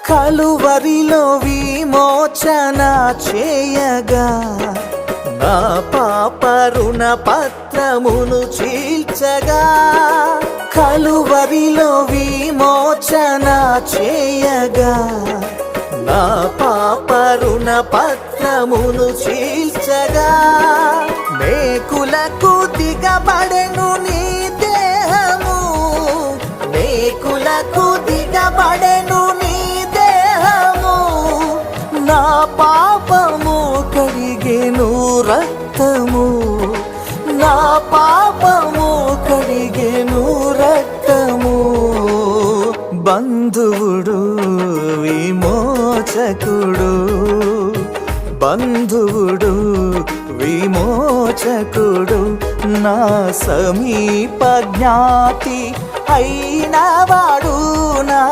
కలువరిలో విమోచన చేయగా నా పాప రుణ పత్రమును చీల్చగా కలువరిలో విమోచన చేయగా నా పాప రుణ పత్రమును చీల్చగా మేకులకు దిగబడెను నీ దేహము మేకులకు దిగబడెను నీ దేహము నా పాపము కడిగెను రక్తము నా పాపము కడిగెను రక్తము బంధువుడు విమోచకుడు బంధువుడు విమోచకుడు నా సమీప జ్ఞాతి అయినవాడు నా